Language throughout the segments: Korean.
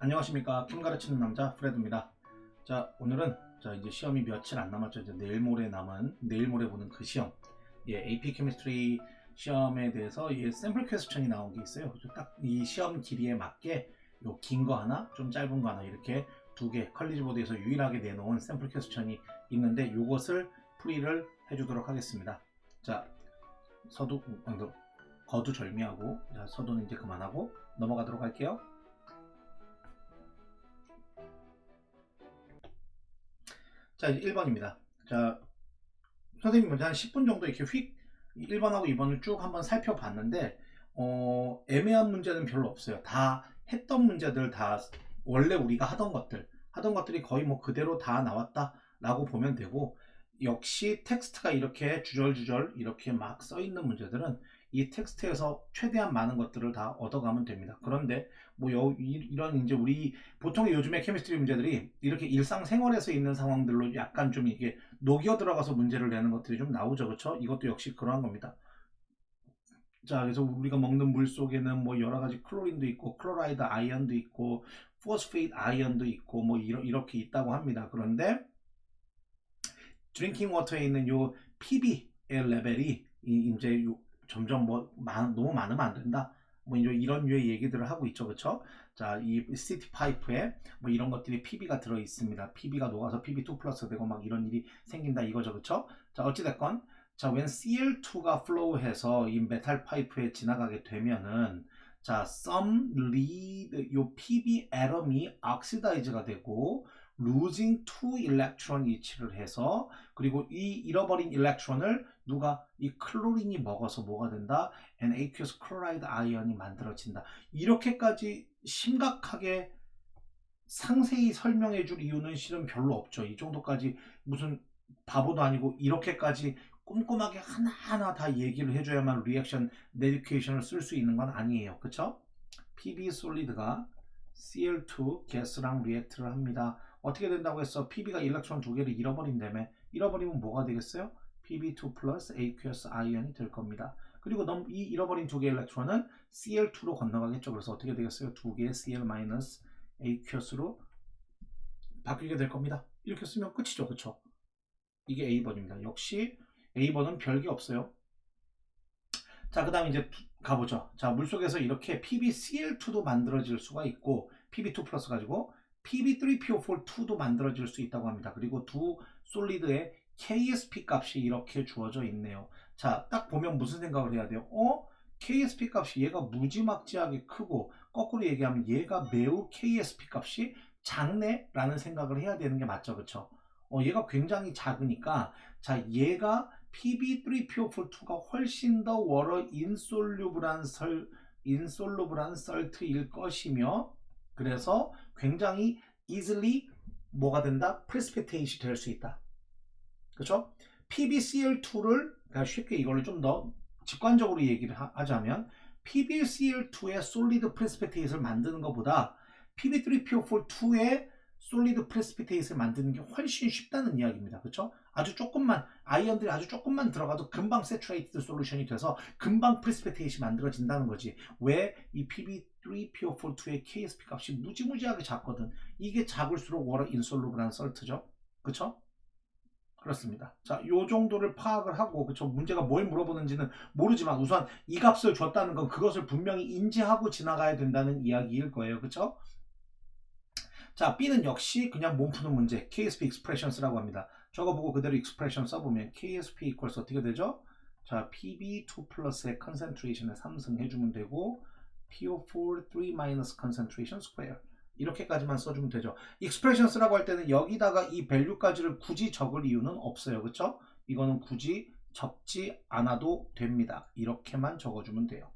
안녕하십니까. 캠 가르치는 남자 프레드입니다. 자, 오늘은 이제 시험이 며칠 안 남았죠. 이제 내일 모레 보는 그 시험, AP 케미스트리 시험에 대해서 샘플 퀘스천이 나온 게 있어요. 딱 이 시험 길이에 맞게 요 긴 거 하나, 좀 짧은 거 하나 이렇게 두 개 컬리지 보드에서 유일하게 내놓은 샘플 퀘스천이 있는데 요것을 풀이를 해주도록 하겠습니다. 자, 서두 거두절미하고, 자, 서두는 이제 그만하고 넘어가도록 할게요. 자, 이제 1번입니다. 자, 선생님이 먼저 한 10분 정도 이렇게 1번하고 2번을 쭉 한번 살펴봤는데, 애매한 문제는 별로 없어요. 다 했던 문제들, 다 원래 우리가 하던 것들이 거의 뭐 그대로 다 나왔다라고 보면 되고, 역시 텍스트가 이렇게 주절주절 이렇게 막 써 있는 문제들은 이 텍스트에서 최대한 많은 것들을 다 얻어가면 됩니다. 그런데 뭐 이런 이제 우리 보통의 요즘의 케미스트리 문제들이 이렇게 일상생활에서 있는 상황들로 약간 좀 이게 녹여 들어가서 문제를 내는 것들이 좀 나오죠. 그렇죠? 이것도 역시 그러한 겁니다. 자, 그래서 우리가 먹는 물 속에는 뭐 여러 가지 클로린도 있고 클로라이드 아이언도 있고 포스페이트 아이언도 있고 뭐 이렇게 있다고 합니다. 그런데 드링킹 워터에 있는 요 PB의 레벨이 이제 점점 뭐 너무 많으면 안 된다. 뭐 이런 류의 얘기들을 하고 있죠. 그쵸? 자, 이 시티 파이프에 뭐 이런 것들이 PB가 들어 있습니다. PB가 녹아서 PB2 플러스 되고 막 이런 일이 생긴다 이거죠. 그쵸? 자, 어찌됐건 자, when CL2가 flow해서 이 메탈 파이프에 지나가게 되면은 자, some lead 요 PB atom이 oxidize가 되고 losing two electron each를 해서 그리고 이 잃어버린 일렉트론을 누가 이 클로린이 먹어서 뭐가 된다? NaQs 클로라이드 아이언이 만들어진다. 이렇게까지 심각하게 상세히 설명해 줄 이유는 실은 별로 없죠. 이 정도까지 무슨 바보도 아니고 이렇게까지 꼼꼼하게 하나하나 다 얘기를 해줘야만 리액션 내디케이션을 쓸 수 있는 건 아니에요. 그쵸? PB 솔리드가 Cl2 가스랑 리액트를 합니다. 어떻게 된다고 했어? PB가 일렉트론 두 개를 잃어버린다며. 잃어버리면 뭐가 되겠어요? PB2 플러스 aqueous 아이언이 될 겁니다. 그리고 이 잃어버린 두 개의 일렉트론은 Cl2로 건너가겠죠. 그래서 어떻게 되겠어요? 두 개의 Cl 마이너스 aqueous로 바뀌게 될 겁니다. 이렇게 쓰면 끝이죠. 그쵸? 이게 A번입니다. 역시 A번은 별게 없어요. 자, 그 다음에 이제 가보죠. 자, 물속에서 이렇게 PbCl2도 만들어질 수가 있고 PB2 플러스 가지고 PB3PO4 2도 만들어질 수 있다고 합니다. 그리고 두 솔리드의 KSP 값이 이렇게 주어져 있네요. 자, 딱 보면 무슨 생각을 해야 돼요? KSP 값이 얘가 무지막지하게 크고 거꾸로 얘기하면 얘가 매우 KSP 값이 작네? 라는 생각을 해야 되는 게 맞죠. 그쵸? 얘가 굉장히 작으니까 자, 얘가 PB3PO4,2가 훨씬 더 워터 인솔루블한 설트일 것이며 그래서 굉장히 easily 뭐가 된다? precipitate 될 수 있다. 그렇죠? PbCl2를 그러니까 쉽게 이걸로 좀 더 직관적으로 얘기를 하자면 PbCl2의 솔리드 프레시피테이트를 만드는 것보다 PB3PO4,2의 솔리드 프레시피테이트를 만드는 게 훨씬 쉽다는 이야기입니다. 그렇죠? 아주 조금만 아이언들이 아주 조금만 들어가도 금방 세츄레이티드 솔루션이 돼서 금방 프레시피테이트가 만들어진다는 거지. 왜 이 PB3PO4,2의 KSP 값이 무지무지하게 작거든. 이게 작을수록 워터 인솔루블한 설트죠. 그렇죠? 그렇습니다. 자, 요 정도를 파악을 하고, 그쵸? 문제가 뭘 물어보는지는 모르지만 우선 이 값을 줬다는 건 그것을 분명히 인지하고 지나가야 된다는 이야기일 거예요. 그쵸? 자, B는 역시 그냥 몸 푸는 문제, KSP expressions라고 합니다. 저거 보고 그대로 expression 써보면 KSP equals 어떻게 되죠? 자, PB2 플러스의 concentration에 3승 해주면 되고, PO4 3 minus concentration square. 이렇게까지만 써주면 되죠. expressions라고 할 때는 여기다가 이 value까지를 굳이 적을 이유는 없어요. 그쵸? 이거는 굳이 적지 않아도 됩니다. 이렇게만 적어주면 돼요.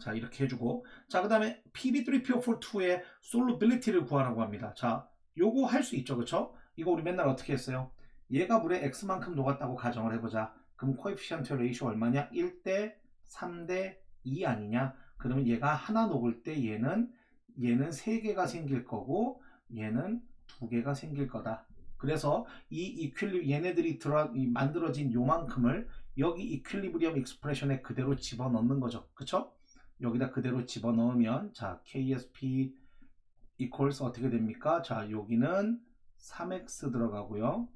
자, 이렇게 해주고 자, 그 다음에 PB3PO4,2의 솔루빌리티를 구하라고 합니다. 자, 요거 할 수 있죠. 그쵸? 이거 우리 맨날 어떻게 했어요? 얘가 물에 X만큼 녹았다고 가정을 해보자. 그럼 코에피션트 레이쇼 얼마냐? 1대 3대 2 아니냐? 그러면 얘가 하나 녹을 때 얘는 3개가 생길 거고 얘는 2개가 생길 거다. 그래서 이 얘네들이 만들어진 요만큼을 여기 이퀄리브리엄 익스프레션에 그대로 집어넣는 거죠. 그쵸? 여기다 그대로 집어넣으면 자, KSP equals 어떻게 됩니까? 자, 여기는 3x 들어가고요.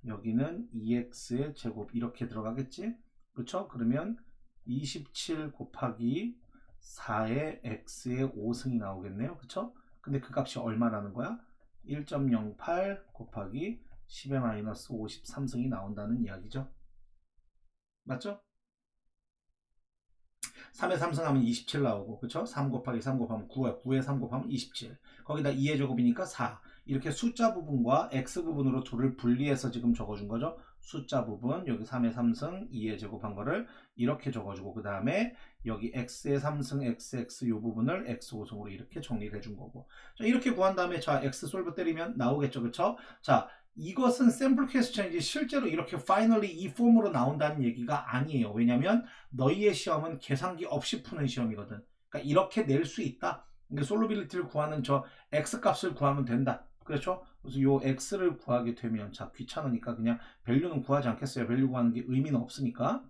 여기는 2x의 제곱 이렇게 들어가겠지? 그쵸? 그러면 27 곱하기 4의 x의 5승이 나오겠네요. 그쵸? 근데 그 값이 얼마라는 거야? 1.08 곱하기 10의 마이너스 53승이 나온다는 이야기죠. 맞죠? 3에 3승 하면 27 나오고, 그쵸? 3 곱하기 3 곱하면 9야. 9에 3 곱하면 27. 거기다 2의 제곱이니까 4. 이렇게 숫자 부분과 x 부분으로 둘을 분리해서 지금 적어준 거죠. 숫자 부분, 여기 3의 3승, 2의 제곱한 거를 이렇게 적어주고, 그 다음에 여기 x의 3승, xx 요 부분을 x 5승으로 이렇게 정리를 해준 거고. 자, 이렇게 구한 다음에 자, x 솔브 때리면 나오겠죠. 그쵸? 자, 이것은 샘플 퀘스천이지 실제로 이렇게 파이널리 이 폼으로 나온다는 얘기가 아니에요. 왜냐면 너희의 시험은 계산기 없이 푸는 시험이거든. 그러니까 이렇게 낼 수 있다. 그러니까 솔루빌리티를 구하는 저 x 값을 구하면 된다. 그렇죠? 그래서 요 x를 구하게 되면 자 귀찮으니까 그냥 밸류는 구하지 않겠어요. 밸류 구하는 게 의미는 없으니까.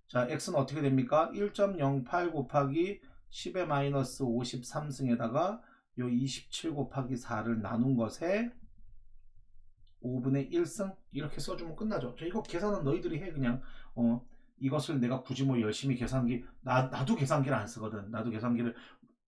자 x는 어떻게 됩니까? 1.08 곱하기 10의 마이너스 53승에다가 요 27 곱하기 4를 나눈 것에 5분의 1승 이렇게 써주면 끝나죠. 이거 계산은 너희들이 해 그냥. 이것을 내가 굳이 뭐 열심히 계산기 나도 계산기를 안 쓰거든. 나도 계산기를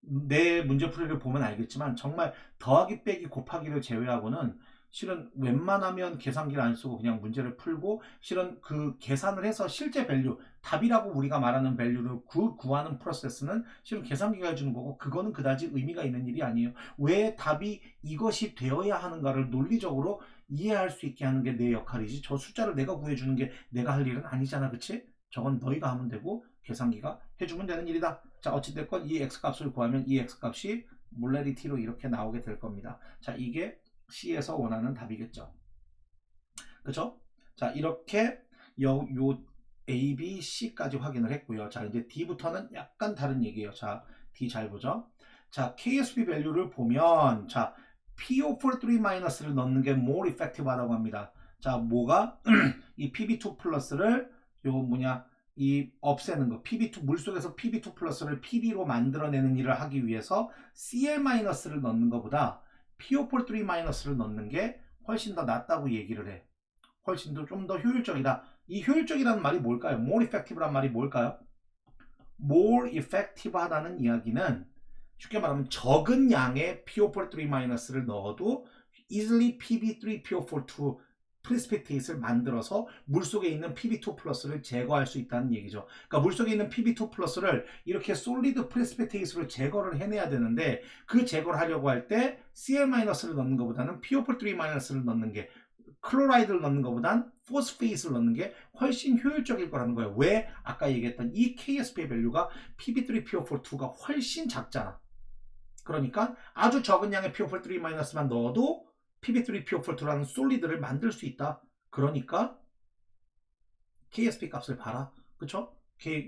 내 문제풀이를 보면 알겠지만 정말 더하기 빼기 곱하기를 제외하고는 실은 웬만하면 계산기를 안 쓰고 그냥 문제를 풀고 실은 그 계산을 해서 실제 밸류 답이라고 우리가 말하는 밸류를 구하는 프로세스는 실은 계산기가 해주는 거고 그거는 그다지 의미가 있는 일이 아니에요. 왜 답이 이것이 되어야 하는가를 논리적으로 이해할 수 있게 하는 게 내 역할이지 저 숫자를 내가 구해주는 게 내가 할 일은 아니잖아. 그치? 저건 너희가 하면 되고 계산기가 해주면 되는 일이다. 자 어찌됐건 이 x값을 구하면 이 x값이 몰레리티로 이렇게 나오게 될 겁니다. 자 이게 C에서 원하는 답이겠죠. 그쵸? 자 이렇게 요 A, B, C까지 확인을 했고요. 자 이제 D부터는 약간 다른 얘기예요. 자 D 잘 보죠. 자 KSP 밸류를 보면 자 PO43-를 넣는 게 more effective 하다고 합니다. 자 뭐가 이 PB2 플러스를 요 뭐냐 이 없애는 거 PB2 물속에서 PB2 플러스를 PB로 만들어내는 일을 하기 위해서 CL-를 넣는 것보다 PO43-를 넣는 게 훨씬 더 낫다고 얘기를 해. 훨씬 더 좀 더 효율적이다. 이 효율적이라는 말이 뭘까요? more effective란 말이 뭘까요? more effective 하다는 이야기는 쉽게 말하면 적은 양의 PO43-를 넣어도 easily PB3, PO42 프리스피테이트를 만들어서 물속에 있는 PB2 플러스를 제거할 수 있다는 얘기죠. 그러니까 물속에 있는 PB2 플러스를 이렇게 솔리드 프리스피테이트로 제거를 해내야 되는데 그 제거를 하려고 할 때 CL-를 넣는 것보다는 PO43-를 넣는 게 클로라이드를 넣는 것보단 포스페이스를 넣는 게 훨씬 효율적일 거라는 거예요. 왜? 아까 얘기했던 이 KSP 밸류가 PB3, PO42가 훨씬 작잖아. 그러니까 아주 적은 양의 PO43-만 넣어도 PB3, PO42라는 솔리드를 만들 수 있다. 그러니까 KSP 값을 봐라. 그쵸?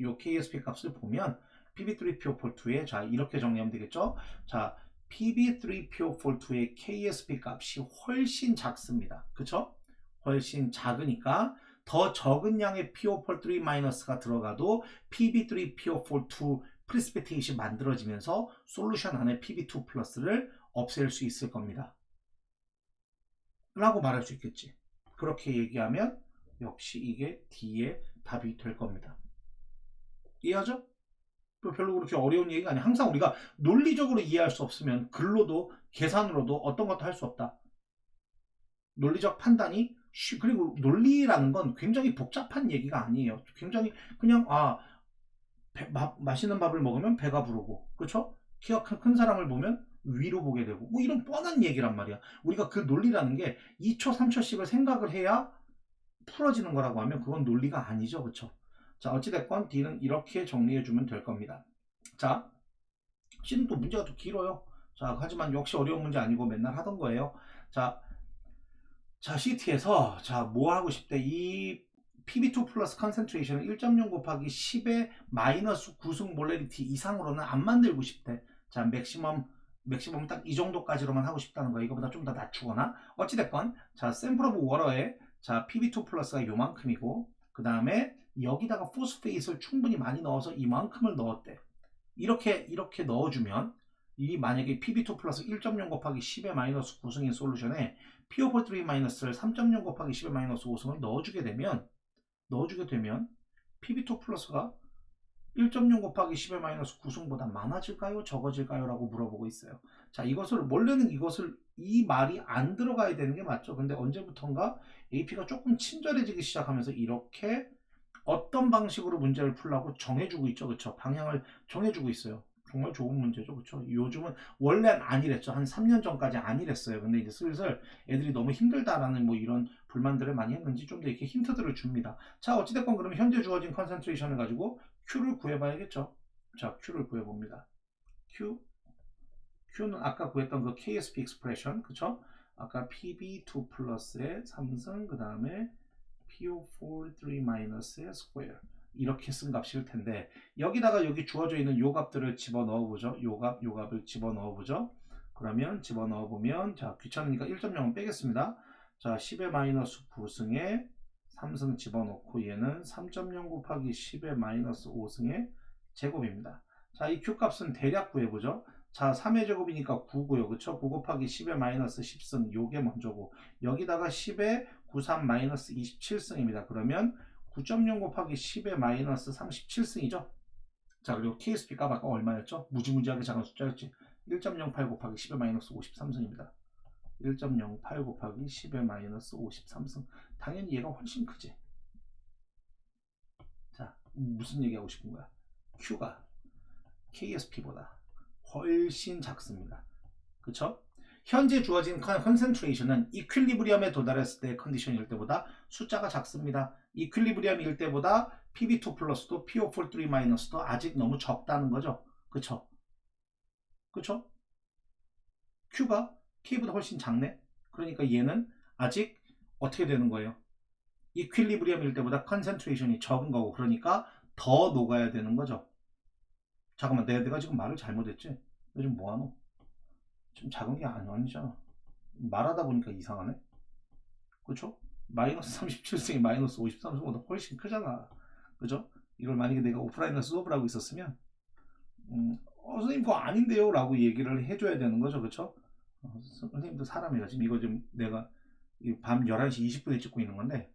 요 KSP 값을 보면 PB3, PO42에 자 이렇게 정리하면 되겠죠? 자 PB3, PO42의 KSP 값이 훨씬 작습니다. 그쵸? 훨씬 작으니까 더 적은 양의 PO43-가 들어가도 PB3, PO42 프리스피테이션이 만들어지면서 솔루션 안에 PB2 플러스를 없앨 수 있을 겁니다. 라고 말할 수 있겠지. 그렇게 얘기하면 역시 이게 D의 답이 될 겁니다. 이해하죠? 별로 그렇게 어려운 얘기가 아니야. 항상 우리가 논리적으로 이해할 수 없으면 글로도 계산으로도 어떤 것도 할 수 없다. 논리적 판단이 그리고 논리라는 건 굉장히 복잡한 얘기가 아니에요. 굉장히 그냥 맛있는 밥을 먹으면 배가 부르고 그렇죠? 키가 큰 사람을 보면 위로 보게 되고 뭐 이런 뻔한 얘기란 말이야. 우리가 그 논리라는 게 2초 3초씩을 생각을 해야 풀어지는 거라고 하면 그건 논리가 아니죠. 그렇죠? 자 어찌됐건 D는 이렇게 정리해주면 될 겁니다. 자 C는 또 문제가 또 길어요. 자 하지만 역시 어려운 문제 아니고 맨날 하던 거예요. 자 CT에서 뭐 하고 싶대? 이 PB2 플러스 컨센트레이션을 1.0 곱하기 10의 마이너스 9승 몰레리티 이상으로는 안 만들고 싶대. 자 맥시멈 딱 이 정도까지로만 하고 싶다는 거야. 이거보다 좀 더 낮추거나 어찌됐건 자 샘플 오브 워러에 자 PB2 플러스가 요만큼이고 그 다음에 여기다가 포스페이스를 충분히 많이 넣어서 이만큼을 넣었대. 이렇게 넣어주면 이 만약에 PB2 플러스 1.0 곱하기 10의 마이너스 9승인 솔루션에 PO43 마이너스를 3.0 곱하기 10의 마이너스 5승을 넣어주게 되면 PB2 플러스가 1.0 곱하기 10의 마이너스 9승보다 많아질까요? 적어질까요? 라고 물어보고 있어요. 자, 원래는 이 말이 안 들어가야 되는 게 맞죠. 근데 언제부턴가 AP가 조금 친절해지기 시작하면서 이렇게 어떤 방식으로 문제를 풀라고 정해주고 있죠. 그쵸? 방향을 정해주고 있어요. 정말 좋은 문제죠. 그쵸? 요즘은 원래는 아니랬죠. 한 3년 전까지 아니랬어요. 근데 이제 슬슬 애들이 너무 힘들다라는 뭐 이런 불만들을 많이 했는지 좀 더 이렇게 힌트들을 줍니다. 자, 어찌됐건 그러면 현재 주어진 컨센트레이션을 가지고 Q를 구해봐야겠죠. 자, Q를 구해봅니다. Q는 아까 구했던 그 KSP 익스프레션, 그쵸? 아까 PB2 플러스의 3승, 그 다음에 PO4 3-의 스퀘어, 이렇게 쓴 값일 텐데, 여기다가 여기 주어져 있는 요 값들을 집어넣어 보죠. 요 값을 집어넣어 보죠. 그러면 집어넣어 보면, 자, 귀찮으니까 1.0은 빼겠습니다. 자, 10의 마이너스 9승에 3승 집어넣고, 얘는 3.0 곱하기 10의 마이너스 5승의 제곱입니다. 자, 이 Q 값은 대략 구해보죠. 자, 3의 제곱이니까 9고요. 그쵸? 9 곱하기 10의 마이너스 10승, 요게 먼저고, 여기다가 10의 93 마이너스 27승입니다. 그러면 9.0 곱하기 10의 마이너스 37승이죠. 자, 그리고 KSP 값 아까 얼마였죠? 무지무지하게 작은 숫자였지. 1.08 곱하기 10의 마이너스 53승입니다. 1.08 곱하기 10의 마이너스 53승. 당연히 얘가 훨씬 크지. 자, 무슨 얘기하고 싶은 거야? Q가 KSP보다 훨씬 작습니다. 그쵸? 현재 주어진 컨센트레이션은 이퀄리브리엄에 도달했을 때의 컨디션일 때보다 숫자가 작습니다. 이퀄리브리엄일 때보다 PB2 플러스도 PO43 마이너스도 아직 너무 적다는 거죠. 그쵸? 그쵸? Q가 K보다 훨씬 작네? 그러니까 얘는 아직 어떻게 되는 거예요? 이퀄리브리엄일 때보다 컨센트레이션이 적은 거고, 그러니까 더 녹아야 되는 거죠. 잠깐만, 내가 지금 말을 잘못했지? 요즘 뭐하노? 지금 작은 게 아니잖아. 말하다 보니까 이상하네. 그쵸? 마이너스 37승이 마이너스 53승보다 훨씬 크잖아. 그죠? 이걸 만약에 내가 오프라인에서 수업을 하고 있었으면 선생님 그거 아닌데요 라고 얘기를 해줘야 되는 거죠. 그쵸? 선생님도 사람이라 지금 이거 좀 내가 밤 11시 20분에 찍고 있는 건데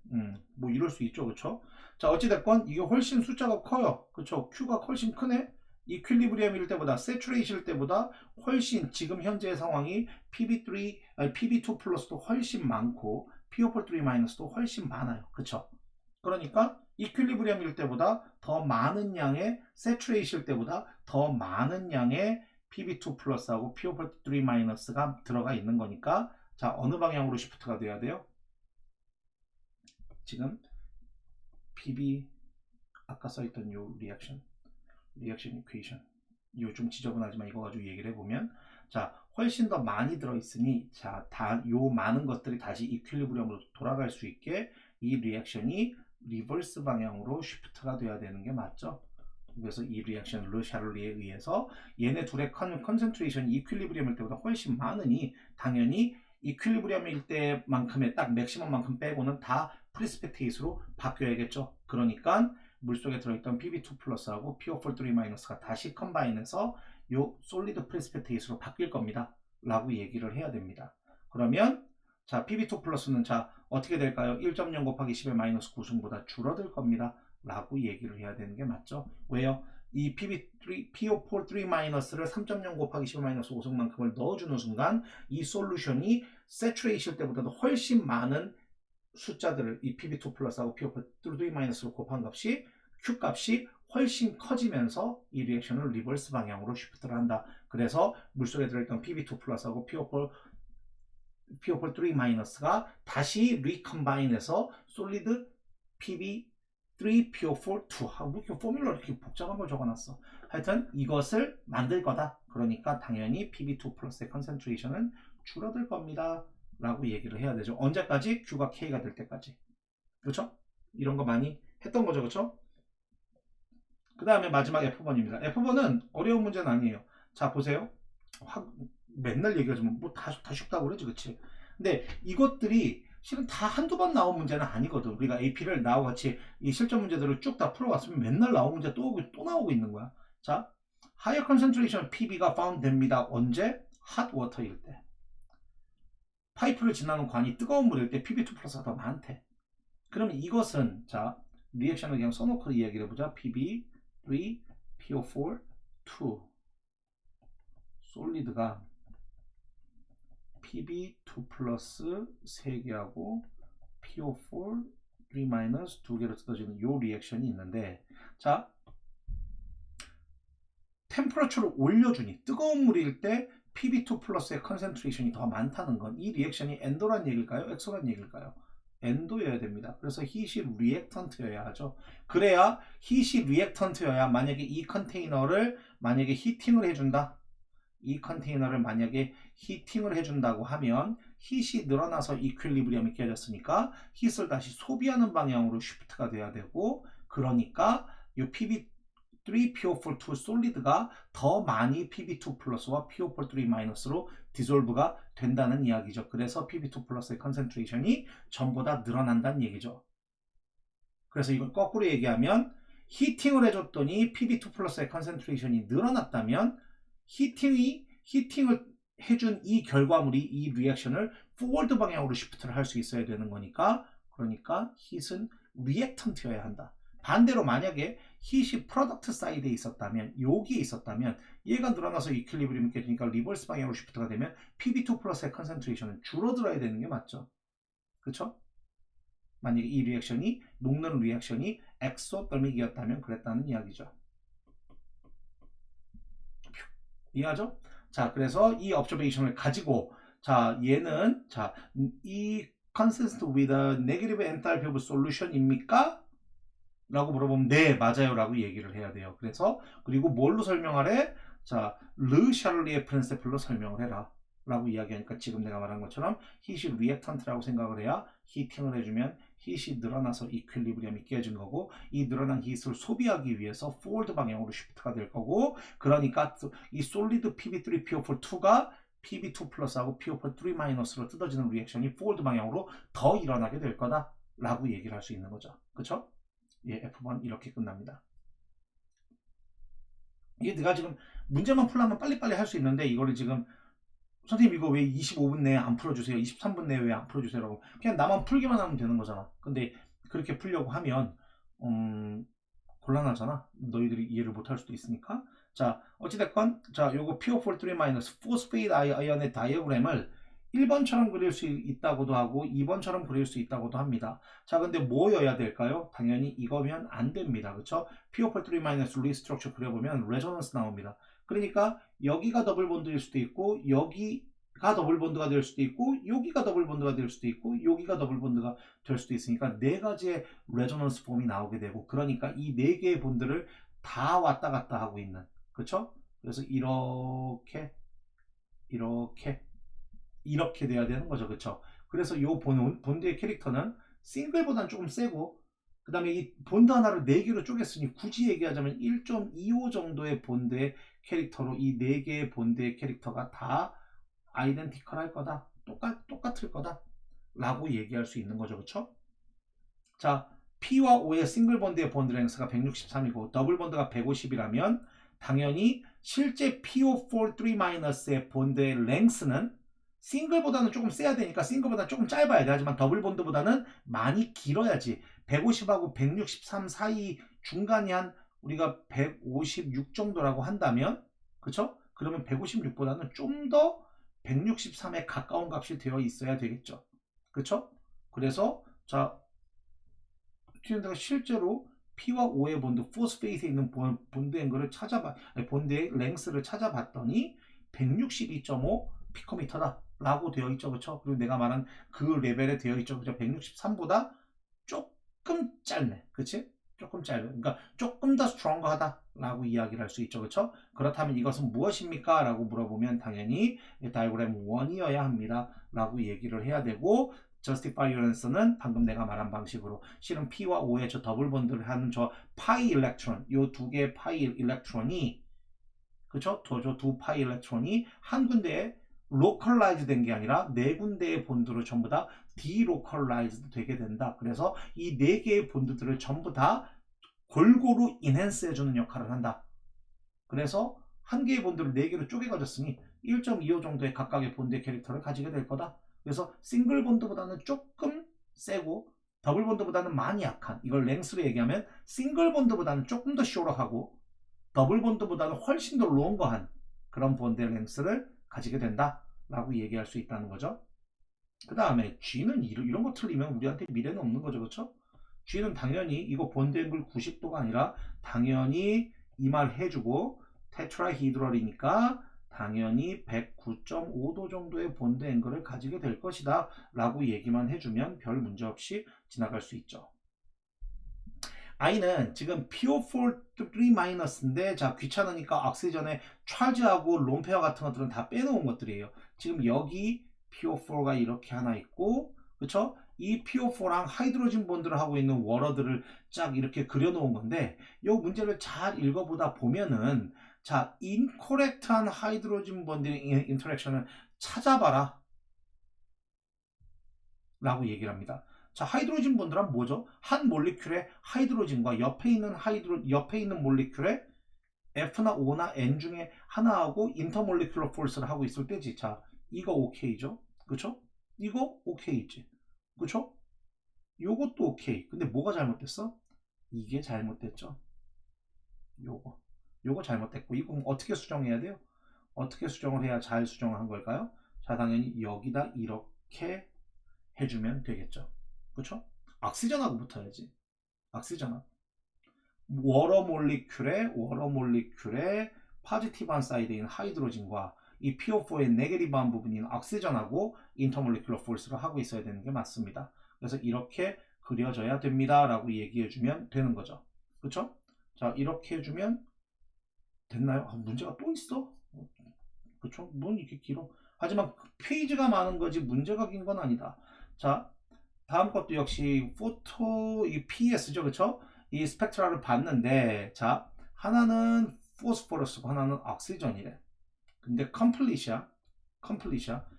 뭐 이럴 수 있죠. 그쵸? 자, 어찌됐건 이게 훨씬 숫자가 커요. 그쵸? Q가 훨씬 크네. 이퀄리브리엄일 때보다, 세츄레이션 때보다 훨씬 지금 현재의 상황이 PB2 플러스도 훨씬 많고 PO43 마이너스도 훨씬 많아요. 그쵸? 그러니까 이퀄리브리엄일 때보다 더 많은 양의, 세츄레이션 때보다 더 많은 양의 PB2 플러스하고 PO43 마이너스가 들어가 있는 거니까, 자, 어느 방향으로 시프트가 돼야 돼요? 지금 PB 아까 써있던 요 리액션 이퀘이션, 이거 좀 지저분하지만 이거 가지고 얘기를 해보면, 자, 훨씬 더 많이 들어있으니, 자, 요 많은 것들이 다시 이퀄리브리엄으로 돌아갈 수 있게 이 리액션이 리버스 방향으로 쉬프트가 돼야 되는 게 맞죠. 그래서 이 리액션 르샤를리에 의해서 얘네 둘의 컨센트레이션이 이퀄리브리엄일 때보다 훨씬 많으니 당연히 이퀄리브리엄일 때만큼의 딱 맥시멈만큼 빼고는 다 프리스피테이스로 바뀌어야겠죠. 그러니까 물속에 들어있던 PB2 플러스하고 PO43 마이너스가 다시 컴바인해서 요 솔리드 프리스피테이스로 바뀔 겁니다 라고 얘기를 해야 됩니다. 그러면 자, PB2 플러스는 자 어떻게 될까요? 1.0 곱하기 10의 마이너스 9승보다 줄어들 겁니다 라고 얘기를 해야 되는 게 맞죠. 왜요? 이 PO43 마이너스를 3.0 곱하기 10의 마이너스 5승만큼을 넣어주는 순간 이 솔루션이 세츄레이션 때보다도 훨씬 많은 숫자들을 이 PB2 플러스하고 PO43 마이너스로 곱한 값이 Q 값이 훨씬 커지면서 이 리액션을 리버스 방향으로 쉬프트를 한다. 그래서 물속에 들어있던 PB2 플러스하고 PO43 마이너스가 다시 리컴바인해서 솔리드 PB3 PO4 2. 뭐 이렇게 포뮬러 이렇게 복잡한 걸 적어놨어. 하여튼 이것을 만들 거다. 그러니까 당연히 PB2 플러스의 컨센트레이션은 줄어들 겁니다 라고 얘기를 해야 되죠. 언제까지? Q가 K가 될 때까지. 그렇죠? 이런 거 많이 했던 거죠. 그렇죠? 그 다음에 마지막 F번입니다. F번은 어려운 문제는 아니에요. 자, 보세요. 맨날 얘기하지만 뭐 다 쉽다고 그러지, 그치? 근데 이것들이 실은 다 한두 번 나온 문제는 아니거든. 우리가 AP를 나하고 같이 이 실전 문제들을 쭉 다 풀어왔으면 맨날 나온 문제 또 나오고 있는 거야. 자, higher concentration PB가 found 됩니다. 언제? hot water일 때. 파이프를 지나는 관이 뜨거운 물일 때 PB2 플러스가 더 많대. 그러면 이것은 자 리액션을 그냥 써놓고 이야기를 해보자. PB3, PO4, 2 솔리드가 PB2 플러스 3개하고 PO4, 3 마이너스 2개로 뜯어지는 요 리액션이 있는데 자 템퍼러처를 올려주니 뜨거운 물일 때 PB2 플러스의 컨센트레이션이 더 많다는 건 이 리액션이 엔도란 얘기일까요? 엑소란 얘기일까요? 엔도여야 됩니다. 그래서 히시 리액턴트여야 하죠. 그래야 히시 리액턴트여야 만약에 이 컨테이너를 만약에 히팅을 해준다. 이 컨테이너를 만약에 히팅을 해준다고 하면 힛이 늘어나서 이퀄리브리엄이 깨졌으니까 힛을 다시 소비하는 방향으로 쉬프트가 돼야 되고 그러니까 이 PB3, PO4, 2 솔리드가 더 많이 PB2 플러스와 PO4, 3 마이너스로 디솔브가 된다는 이야기죠. 그래서 PB2 플러스의 컨센트레이션이 전보다 늘어난다는 얘기죠. 그래서 이걸 거꾸로 얘기하면 히팅을 해줬더니 PB2 플러스의 컨센트레이션이 늘어났다면 히팅을 해준 이 결과물이 이 리액션을 포워드 방향으로 시프트를 할 수 있어야 되는 거니까 그러니까 hit은 리액턴트여야 한다. 반대로 만약에 hit이 프로덕트 사이드에 있었다면 여기에 있었다면 얘가 늘어나서 이퀄리브리엄이 깨지니까 리버스 방향으로 시프트가 되면 PB2 플러스의 컨센트레이션은 줄어들어야 되는 게 맞죠. 그쵸? 만약에 이 리액션이 녹는 리액션이 엑소더믹이었다면 그랬다는 이야기죠. 이해하죠? 자, 그래서 이 observation을 가지고 자, 얘는 자, 이 consistent with a negative enthalpy of solution입니까? 라고 물어보면 네, 맞아요 라고 얘기를 해야 돼요. 그래서 그리고 뭘로 설명하래? 자, 르 샤를리의 프린시플로 설명을 해라 라고 이야기하니까 지금 내가 말한 것처럼 hit이 리액턴트라고 생각을 해야 히팅을 해주면 hit이 늘어나서 이퀄리브리엄이 깨진 거고 이 늘어난 hit을 소비하기 위해서 포워드 방향으로 쉬프트가 될 거고 그러니까 이 솔리드 PB3, PO4, 2가 PB2 플러스하고 PO4, 3 마이너스로 뜯어지는 리액션이 포워드 방향으로 더 일어나게 될 거다 라고 얘기를 할 수 있는 거죠. 그쵸? 예, F1 이렇게 끝납니다. 이게 내가 지금 문제만 풀려면 빨리빨리 할 수 있는데 이거를 지금 선생님 이거 왜 25분 내에 안 풀어주세요 23분 내에 왜 안 풀어주세요 라고 그냥 나만 풀기만 하면 되는 거잖아. 근데 그렇게 풀려고 하면 곤란하잖아. 너희들이 이해를 못할 수도 있으니까. 자 어찌됐건 자 요거 PO43- 포스페이드 아이언의 다이어그램을 1번처럼 그릴 수 있다고도 하고 2번처럼 그릴 수 있다고도 합니다. 자 근데 뭐여야 될까요? 당연히 이거면 안 됩니다. 그쵸? PO43- 리스트럭처 그려보면 레조넌스 나옵니다. 그러니까 여기가 더블 본드일 수도 있고 여기가 더블 본드가 될 수도 있고 여기가 더블 본드가 될 수도 있고 여기가 더블 본드가 될 수도 있으니까 네 가지의 레조넌스 폼이 나오게 되고 그러니까 이 네 개의 본드를 다 왔다 갔다 하고 있는 그쵸? 그래서 이렇게 이렇게 돼야 되는 거죠. 그쵸? 그래서 요 본드의 캐릭터는 싱글보다는 조금 세고 그 다음에 이 본드 하나를 4개로 쪼갰으니 굳이 얘기하자면 1.25 정도의 본드의 캐릭터로 이 4개의 본드의 캐릭터가 다 아이덴티컬 할 거다. 똑같을 거다. 라고 얘기할 수 있는 거죠. 그쵸? 자, P와 O의 싱글 본드의 본드 랭스가 163이고 더블 본드가 150이라면 당연히 실제 PO4 3-의 본드의 랭스는 싱글보다는 조금 세야 되니까 싱글보다는 조금 짧아야 돼. 하지만 더블 본드보다는 많이 길어야지. 150하고 163 사이 중간이 한 우리가 156 정도라고 한다면 그쵸? 그러면 156보다는 좀 더 163에 가까운 값이 되어 있어야 되겠죠. 그쵸? 그래서 자 내가 실제로 P와 O의 본드, 포스페이스에 있는 본드 앵글을 본드의 랭스를 찾아봤더니 162.5 피코미터다 라고 되어 있죠. 그렇죠? 그리고 내가 말한 그 레벨에 되어 있죠. 그죠? 163보다 조금 짧네. 그치? 조금 짧아. 그러니까 조금 더 스트롱거하다 라고 이야기를 할 수 있죠. 그렇죠? 그렇다면 이것은 무엇입니까? 라고 물어보면 당연히 다이어그램 1이어야 합니다. 라고 얘기를 해야 되고 justify your answer는 방금 내가 말한 방식으로 실은 P와 O의 저 더블 본드를 하는 저 파이 일렉트론 요 두 개의 파이 일렉트론이 그쵸? 저 두 파이 일렉트론이 한 군데에 로컬라이즈 된 게 아니라 네 군데의 본드로 전부 다 디로컬라이즈 되게 된다. 그래서 이 네 개의 본드들을 전부 다 골고루 인핸스 해주는 역할을 한다. 그래서 한 개의 본드를 4개로 쪼개가졌으니 1.25 정도의 각각의 본드의 캐릭터를 가지게 될 거다. 그래서 싱글 본드보다는 조금 세고 더블 본드보다는 많이 약한, 이걸 랭스로 얘기하면 싱글 본드보다는 조금 더 쇼로하고 더블 본드보다는 훨씬 더 롱거한 그런 본드의 랭스를 가지게 된다 라고 얘기할 수 있다는 거죠. 그 다음에 G는 이런 거 틀리면 우리한테 미래는 없는 거죠. 그렇죠? G는 당연히 이거 본드 앵글 90도가 아니라 당연히 이 말 해주고 테트라히드럴이니까 당연히 109.5도 정도의 본드 앵글을 가지게 될 것이다 라고 얘기만 해주면 별 문제 없이 지나갈 수 있죠. I는 지금 PO4 3-인데 자 귀찮으니까 악시전에 찰즈하고 롬페어 같은 것들은 다 빼놓은 것들이에요. 지금 여기 PO4가 이렇게 하나 있고, 그쵸? 이 PO4랑 하이드로진 본드를 하고 있는 워러들을 쫙 이렇게 그려놓은 건데, 이 문제를 잘 읽어보다 보면은 자 인코렉트한 하이드로진 본드의 인터랙션을 찾아봐라 라고 얘기를 합니다. 자, 하이드로진 본드란 뭐죠? 한 몰리큘의 하이드로진과 옆에 있는 몰리큘의 F나 O나 N 중에 하나하고 인터몰리큘러 폴스를 하고 있을 때지. 자, 이거 오케이죠? 그쵸? 이거 오케이지. 그쵸? 요것도 오케이. 근데 뭐가 잘못됐어? 이게 잘못됐죠. 요거 잘못됐고, 이거 어떻게 수정해야 돼요? 어떻게 수정을 해야 잘 수정한 걸까요? 자, 당연히 여기다 이렇게 해주면 되겠죠. 그쵸? 악시전하고 붙어야지. 악시전하고. 워러 몰리큘의 파지티브한 사이드인 하이드로진과 이 PO4의 네게티브한 부분인 악시전하고 인터몰리큘러 폴스를 하고 있어야 되는 게 맞습니다. 그래서 이렇게 그려져야 됩니다 라고 얘기해주면 되는 거죠. 그쵸? 자, 이렇게 해주면 됐나요? 문제가 또 있어? 그쵸? 뭔 이렇게 길어? 하지만 페이지가 많은 거지 문제가 긴 건 아니다. 자, 다음 것도 역시 포토 이 PS죠. 그쵸? 이 스펙트라를 봤는데 자, 하나는 포스포러스고 하나는 옥시전이래. 근데 컴플릿이야.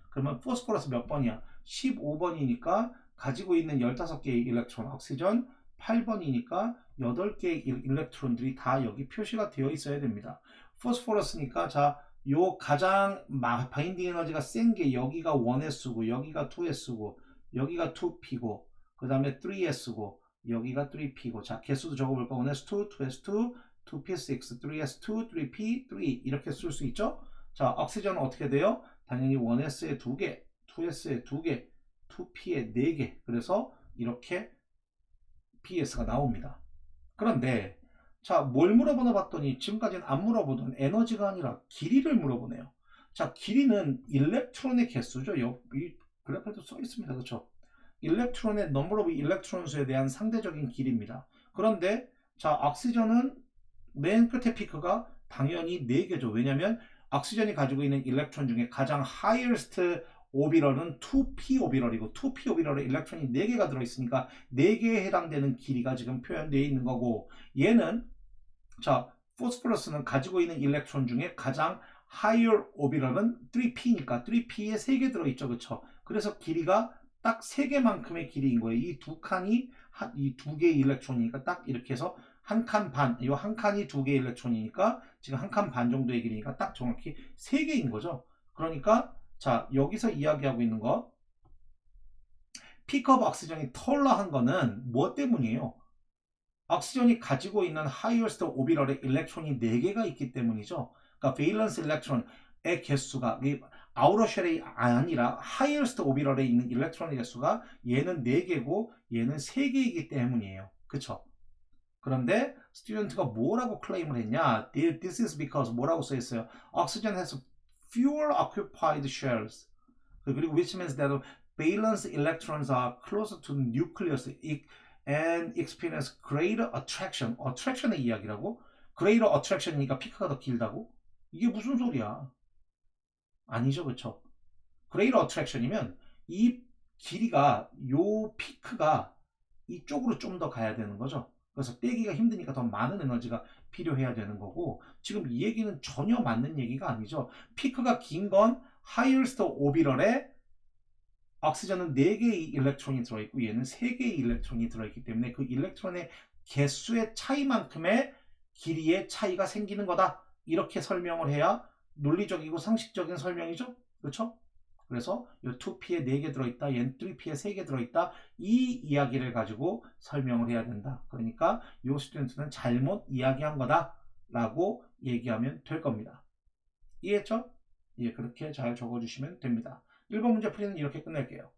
그러면 포스포러스 몇 번이야? 15번이니까 가지고 있는 15개의 일렉트론 옥시전, 8번이니까 8개의 일렉트론들이 다 여기 표시가 되어 있어야 됩니다. 포스포러스니까 자, 요 가장 바인딩 에너지가 센 게 여기가 1s고 여기가 2s고 여기가 2p고 그 다음에 3s고 여기가 3p고 자 개수도 적어볼까? 1s2, 2s2, 2p6, 3s2, 3p, 3 이렇게 쓸 수 있죠? 자 옥시전은 어떻게 돼요? 당연히 1s에 2개, 2s에 2개, 2p에 4개 그래서 이렇게 ps가 나옵니다. 그런데 자 뭘 물어보나 봤더니 지금까지는 안 물어보던 에너지가 아니라 길이를 물어보네요. 자 길이는 일렉트론의 개수죠. 여기 그래프에도 써 있습니다. 그렇죠? 일렉트론의 넘버 오브 일렉트론 수에 대한 상대적인 길이입니다. 그런데 자 옥시전은 맨 끝에 피크가 당연히 4개죠. 왜냐하면 옥시전이 가지고 있는 일렉트론 중에 가장 하이어스트 오비럴은 2p 오비럴이고 2p 오비럴에 일렉트론이 4개가 들어있으니까 4개에 해당되는 길이가 지금 표현되어 있는 거고 얘는 자 포스포러스는 가지고 있는 일렉트론 중에 가장 higher 오비럴은 3p니까 3p에 3개 들어있죠. 그쵸? 그래서 길이가 딱 3개만큼의 길이인 거예요. 이 두 칸이 이 2개의 일렉트론이니까 딱 이렇게 해서 한 칸 반, 이 한 칸이 2개의 일렉트론이니까 지금 한 칸 반 정도의 길이니까 딱 정확히 3개인 거죠. 그러니까 자 여기서 이야기하고 있는 것 픽업 옥시전이 털러한 거는 뭐 때문이에요? 옥시전이 가지고 있는 하이어스트 오비럴에 일렉트론이 4개가 있기 때문이죠. 그러니까 베일런스 일렉트론의 개수가 아우터 쉘이 아니라 하이어스트 오비럴에 있는 일렉트론의 개수가 얘는 4개고 얘는 3개이기 때문이에요. 그쵸? 그런데 스튜던트가 뭐라고 클레임을 했냐? This is because 뭐라고 써 있어요? Oxygen has fewer occupied shells. 그리고 which means that valence electrons are closer to the nucleus and experience greater attraction. attraction의 이야기라고? greater attraction이니까 피크가 더 길다고? 이게 무슨 소리야? 아니죠, 그쵸? greater attraction이면 이 길이가 요 피크가 이쪽으로 좀 더 가야 되는 거죠. 그래서 떼기가 힘드니까 더 많은 에너지가 필요해야 되는 거고 지금 이 얘기는 전혀 맞는 얘기가 아니죠. 피크가 긴 건 하이어스트 오비럴에 옥시전은 4개의 일렉트론이 들어있고 얘는 3개의 일렉트론이 들어있기 때문에 그 일렉트론의 개수의 차이만큼의 길이의 차이가 생기는 거다. 이렇게 설명을 해야 논리적이고 상식적인 설명이죠. 그렇죠? 그래서 이 2P에 4개 들어있다, 얘는 3P에 3개 들어있다, 이 이야기를 가지고 설명을 해야 된다. 그러니까 이 스튜던트는 잘못 이야기한 거다 라고 얘기하면 될 겁니다. 이해했죠? 예, 그렇게 잘 적어주시면 됩니다. 1번 문제 풀이는 이렇게 끝낼게요.